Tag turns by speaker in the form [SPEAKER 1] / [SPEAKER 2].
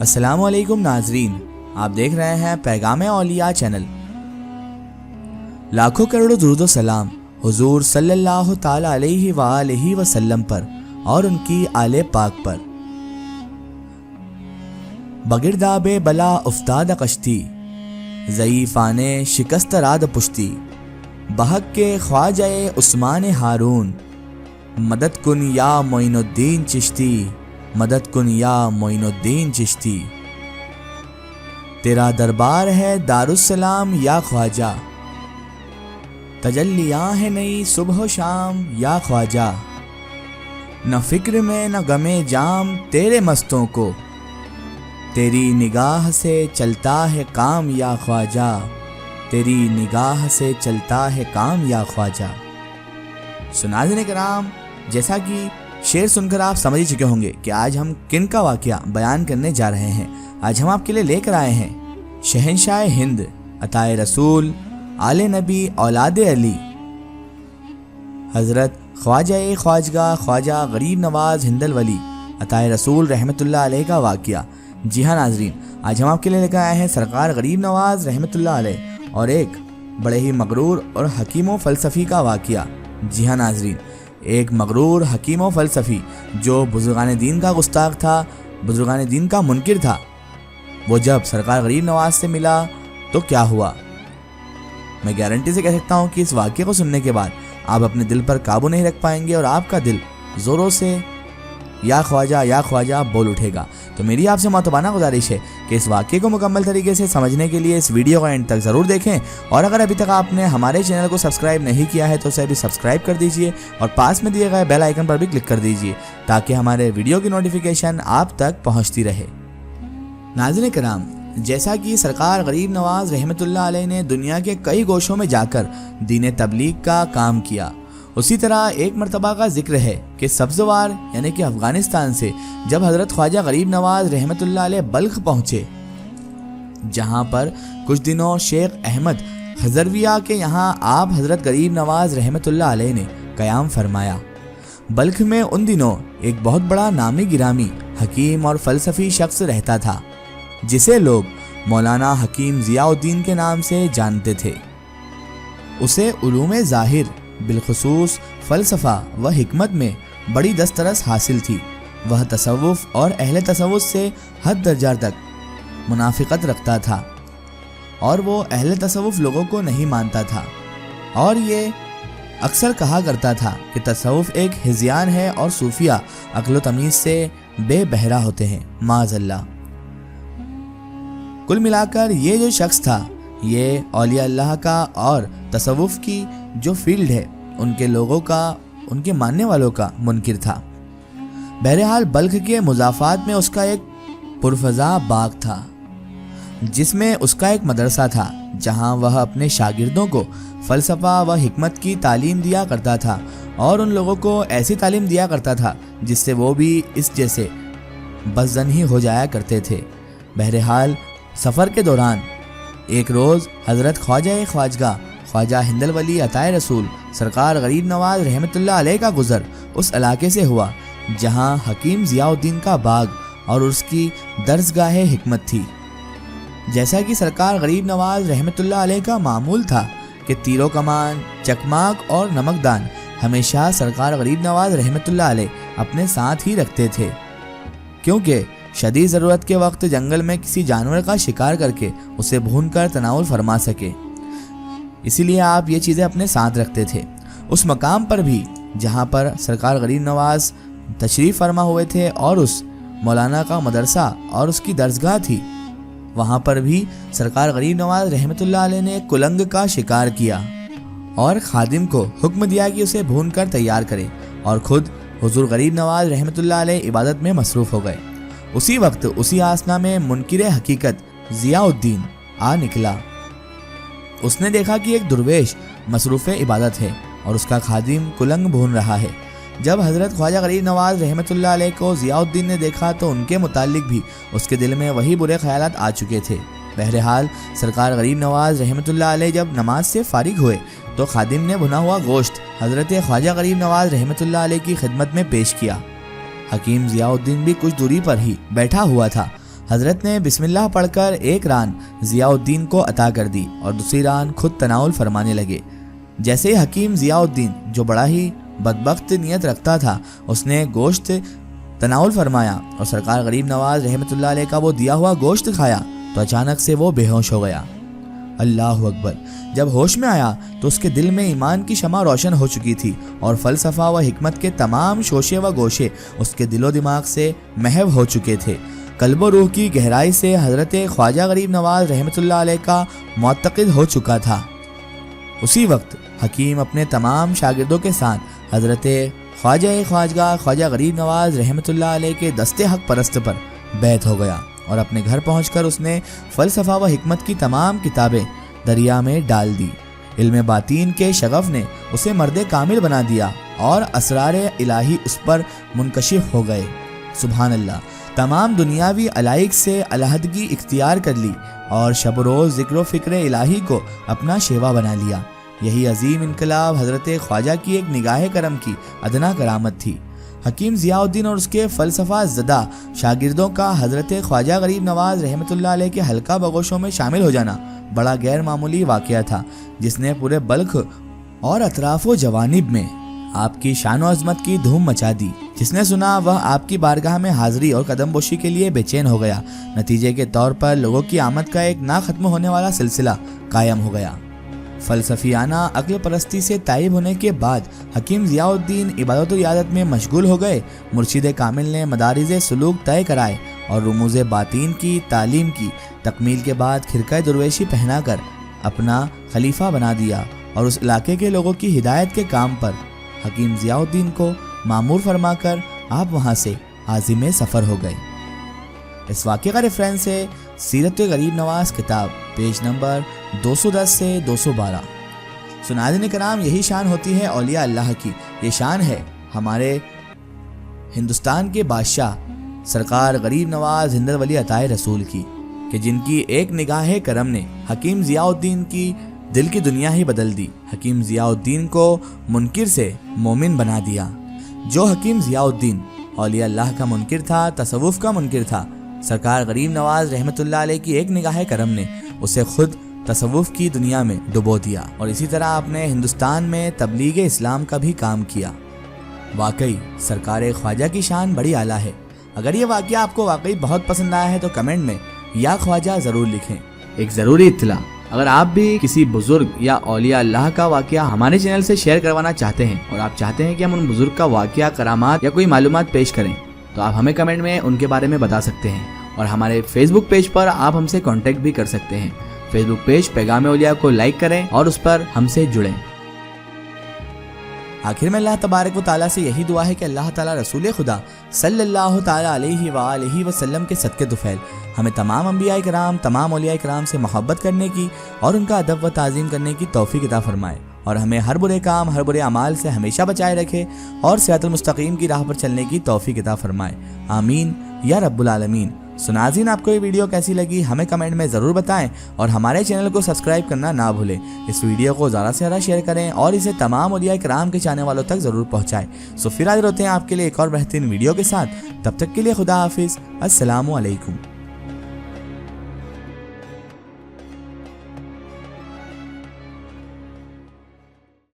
[SPEAKER 1] السلام علیکم ناظرین، آپ دیکھ رہے ہیں پیغام اولیاء چینل۔ لاکھوں کروڑوں درود و سلام حضور صلی اللہ تعالی علیہ وآلہ وسلم پر اور ان کی آل پاک پر۔ بگرداب بلا افتاد کشتی، ضعیفان شکست راد پشتی، بہک کے خواجہ عثمان ہارون، مدد کن یا معین الدین چشتی، مدد کن یا معین الدین چشتی۔ تیرا دربار ہے دارالسلام یا خواجہ، تجلیاں ہے نئی صبح و شام یا خواجہ، نہ فکر میں نہ غمِ جام تیرے مستوں کو، تیری نگاہ سے چلتا ہے کام یا خواجہ، تیری نگاہ سے چلتا ہے کام یا خواجہ۔ ناظرین کرام، جیسا کہ شعر سن کر آپ سمجھ چکے ہوں گے کہ آج ہم کن کا واقعہ بیان کرنے جا رہے ہیں۔ آج ہم آپ کے لیے لے کر آئے ہیں شہنشاہ ہند، عطا رسول، آل نبی، اولاد علی، حضرت خواجہ خواجگاہ خواجہ غریب نواز ہندل ولی عطا رسول رحمۃ اللہ علیہ کا واقعہ۔ جی ہاں ناظرین، آج ہم آپ کے لیے لے کر آئے ہیں سرکار غریب نواز رحمۃ اللہ علیہ اور ایک بڑے ہی مغرور اور حکیم و فلسفی کا واقعہ۔ جی ہاں ناظرین، ایک مغرور حکیم و فلسفی جو بزرگان دین کا گستاخ تھا، بزرگان دین کا منکر تھا، وہ جب سرکار غریب نواز سے ملا تو کیا ہوا؟ میں گارنٹی سے کہہ سکتا ہوں کہ اس واقعے کو سننے کے بعد آپ اپنے دل پر قابو نہیں رکھ پائیں گے اور آپ کا دل زوروں سے یا خواجہ بول اٹھے گا۔ تو میری آپ سے معتبانہ گزارش ہے کہ اس واقعے کو مکمل طریقے سے سمجھنے کے لیے اس ویڈیو کو اینڈ تک ضرور دیکھیں، اور اگر ابھی تک آپ نے ہمارے چینل کو سبسکرائب نہیں کیا ہے تو اسے ابھی سبسکرائب کر دیجئے اور پاس میں دیے گئے بیل آئیکن پر بھی کلک کر دیجئے تاکہ ہمارے ویڈیو کی نوٹیفیکیشن آپ تک پہنچتی رہے۔ ناظرین کرام، جیسا کہ سرکار غریب نواز رحمۃ اللہ علیہ نے دنیا کے کئی گوشوں میں جا کر دین تبلیغ کا کام کیا، اسی طرح ایک مرتبہ کا ذکر ہے کہ سبزوار یعنی کہ افغانستان سے جب حضرت خواجہ غریب نواز رحمۃ اللہ علیہ بلخ پہنچے، جہاں پر کچھ دنوں شیخ احمد خضرویہ کے یہاں آپ حضرت غریب نواز رحمۃ اللہ علیہ نے قیام فرمایا۔ بلخ میں ان دنوں ایک بہت بڑا نامی گرامی حکیم اور فلسفی شخص رہتا تھا جسے لوگ مولانا حکیم ضیاء الدین کے نام سے جانتے تھے۔ اسے علوم ظاہر بالخصوص فلسفہ و حکمت میں بڑی دسترس حاصل تھی۔ وہ تصوف اور اہل تصوف سے حد درجہ تک منافقت رکھتا تھا اور وہ اہل تصوف لوگوں کو نہیں مانتا تھا، اور یہ اکثر کہا کرتا تھا کہ تصوف ایک ہذیان ہے اور صوفیہ عقل و تمیز سے بے بہرہ ہوتے ہیں، معاذ اللہ۔ کل ملا کر یہ جو شخص تھا یہ اولیاء اللہ کا اور تصوف کی جو فیلڈ ہے ان کے لوگوں کا، ان کے ماننے والوں کا منکر تھا۔ بہرحال بلخ کے مضافات میں اس کا ایک پرفضا باغ تھا جس میں اس کا ایک مدرسہ تھا جہاں وہ اپنے شاگردوں کو فلسفہ و حکمت کی تعلیم دیا کرتا تھا اور ان لوگوں کو ایسی تعلیم دیا کرتا تھا جس سے وہ بھی اس جیسے بزن ہی ہو جایا کرتے تھے۔ بہرحال سفر کے دوران ایک روز حضرت خواجہ خواجگاہ خواجہ ہندل ولی عطا رسول سرکار غریب نواز رحمۃ اللہ علیہ کا گزر اس علاقے سے ہوا جہاں حکیم ضیاء الدین کا باغ اور اس کی درسگاہ حکمت تھی۔ جیسا کہ سرکار غریب نواز رحمۃ اللہ علیہ کا معمول تھا کہ تیر و کمان، چکماک اور نمکدان ہمیشہ سرکار غریب نواز رحمۃ اللہ علیہ اپنے ساتھ ہی رکھتے تھے، کیونکہ شدید ضرورت کے وقت جنگل میں کسی جانور کا شکار کر کے اسے بھون کر تناول فرما سکے، اسی لیے آپ یہ چیزیں اپنے ساتھ رکھتے تھے۔ اس مقام پر بھی جہاں پر سرکار غریب نواز تشریف فرما ہوئے تھے اور اس مولانا کا مدرسہ اور اس کی درسگاہ تھی، وہاں پر بھی سرکار غریب نواز رحمۃ اللہ علیہ نے کلنگ کا شکار کیا اور خادم کو حکم دیا کہ اسے بھون کر تیار کرے، اور خود حضور غریب نواز رحمۃ اللہ علیہ عبادت میں مصروف ہو گئے۔ اسی وقت اسی آسنا میں منکر حقیقت ضیاء الدین آ نکلا۔ اس نے دیکھا کہ ایک درویش مصروف عبادت ہے اور اس کا خادم کلنگ بھون رہا ہے۔ جب حضرت خواجہ غریب نواز رحمۃ اللہ علیہ کو ضیاء الدین نے دیکھا تو ان کے متعلق بھی اس کے دل میں وہی برے خیالات آ چکے تھے۔ بہرحال سرکار غریب نواز رحمۃ اللہ علیہ جب نماز سے فارغ ہوئے تو خادم نے بھنا ہوا گوشت حضرت خواجہ غریب نواز رحمۃ اللہ علیہ کی خدمت میں پیش کیا۔ حکیم ضیاء الدین بھی کچھ دوری پر ہی بیٹھا ہوا تھا۔ حضرت نے بسم اللہ پڑھ کر ایک ران ضیاء الدین کو عطا کر دی اور دوسری ران خود تناول فرمانے لگے۔ جیسے ہی حکیم ضیاء الدین جو بڑا ہی بدبخت نیت رکھتا تھا اس نے گوشت تناول فرمایا اور سرکار غریب نواز رحمۃ اللہ علیہ کا وہ دیا ہوا گوشت کھایا تو اچانک سے وہ بے ہوش ہو گیا۔ اللہ اکبر! جب ہوش میں آیا تو اس کے دل میں ایمان کی شمع روشن ہو چکی تھی اور فلسفہ و حکمت کے تمام شوشے و گوشے اس کے دل و دماغ سے محو ہو چکے تھے۔ قلب و روح کی گہرائی سے حضرت خواجہ غریب نواز رحمۃ اللہ علیہ کا معتقد ہو چکا تھا۔ اسی وقت حکیم اپنے تمام شاگردوں کے ساتھ حضرت خواجہ خواجگاہ خواجہ غریب نواز رحمۃ اللہ علیہ کے دستے حق پرست پر بیعت ہو گیا اور اپنے گھر پہنچ کر اس نے فلسفہ و حکمت کی تمام کتابیں دریا میں ڈال دی۔ علم باطین کے شغف نے اسے مرد کامل بنا دیا اور اسرار الہی اس پر منکشف ہو گئے۔ سبحان اللہ! تمام دنیاوی علائق سے علیحدگی اختیار کر لی اور شب و روز ذکر و فکر الہی کو اپنا شیوا بنا لیا۔ یہی عظیم انقلاب حضرت خواجہ کی ایک نگاہ کرم کی ادنا کرامت تھی۔ حکیم ضیاء الدین اور اس کے فلسفہ زدہ شاگردوں کا حضرت خواجہ غریب نواز رحمۃ اللہ علیہ کے حلقہ بگوشوں میں شامل ہو جانا بڑا غیر معمولی واقعہ تھا، جس نے پورے بلخ اور اطراف و جوانب میں آپ کی شان و عظمت کی دھوم مچا دی۔ جس نے سنا وہ آپ کی بارگاہ میں حاضری اور قدم بوشی کے لیے بے چین ہو گیا۔ نتیجے کے طور پر لوگوں کی آمد کا ایک نہ ختم ہونے والا سلسلہ قائم ہو گیا۔ فلسفیانہ عقل پرستی سے تائب ہونے کے بعد حکیم ضیاء الدین عبادت و عیادت میں مشغول ہو گئے۔ مرشد کامل نے مدارج سلوک طے کرائے اور رموز باطین کی تعلیم کی۔ تکمیل کے بعد خرقہ درویشی پہنا کر اپنا خلیفہ بنا دیا اور اس علاقے کے لوگوں کی ہدایت کے کام پر حکیم ضیاء الدین کو مامور فرما کر آپ وہاں سے عازم سفر ہو گئے۔ اس واقعے کا ریفرنس ہے سیرت غریب نواز کتاب پیج نمبر 210 سے 212۔ سناظرین کرام، یہی شان ہوتی ہے اولیاء اللہ کی۔ یہ شان ہے ہمارے ہندوستان کے بادشاہ سرکار غریب نواز ہندر ولی عطائے رسول کی، کہ جن کی ایک نگاہ کرم نے حکیم ضیاء الدین کی دل کی دنیا ہی بدل دی۔ حکیم ضیاء الدین کو منکر سے مومن بنا دیا۔ جو حکیم ضیاء الدین اولیاء اللہ کا منکر تھا، تصوف کا منکر تھا، سرکار غریب نواز رحمۃ اللہ علیہ کی ایک نگاہ کرم نے اسے خود تصوف کی دنیا میں ڈبو دیا اور اسی طرح آپ نے ہندوستان میں تبلیغ اسلام کا بھی کام کیا۔ واقعی سرکار خواجہ کی شان بڑی اعلیٰ ہے۔ اگر یہ واقعہ آپ کو واقعی بہت پسند آیا ہے تو کمنٹ میں یا خواجہ ضرور لکھیں۔ ایک ضروری اطلاع، اگر آپ بھی کسی بزرگ یا اولیاء اللہ کا واقعہ ہمارے چینل سے شیئر کروانا چاہتے ہیں اور آپ چاہتے ہیں کہ ہم ان بزرگ کا واقعہ، کرامات یا کوئی معلومات پیش کریں تو آپ ہمیں کمنٹ میں ان کے بارے میں بتا سکتے ہیں، اور ہمارے فیس بک پیج پر آپ ہم سے کانٹیکٹ بھی کر سکتے ہیں۔ فیس بک پیج پیغام اولیاء کو لائک کریں اور اس پر ہم سے جڑیں۔ آخر میں اللہ تبارک و تعالیٰ سے یہی دعا ہے کہ اللہ تعالیٰ رسول خدا صلی اللہ تعالیٰ علیہ وآلہ وسلم کے صدقے طفیل ہمیں تمام انبیاء کرام، تمام اولیاء کرام سے محبت کرنے کی اور ان کا ادب و تعظیم کرنے کی توفیق عطا فرمائے، اور ہمیں ہر برے کام، ہر برے اعمال سے ہمیشہ بچائے رکھے اور صراط المستقیم کی راہ پر چلنے کی توفیق عطا فرمائے۔ آمین یا رب العالمین۔ ناظرین، آپ کو یہ ویڈیو کیسی لگی ہمیں کمنٹ میں ضرور بتائیں اور ہمارے چینل کو سبسکرائب کرنا نہ بھولیں۔ اس ویڈیو کو زیادہ سے زیادہ شیئر کریں اور اسے تمام اولیاء کرام کے چاہنے والوں تک ضرور پہنچائیں۔ پھر حاضر ہوتے ہیں آپ کے لیے ایک اور بہترین ویڈیو کے ساتھ۔ تب تک کے لیے خدا حافظ۔ السلام علیکم۔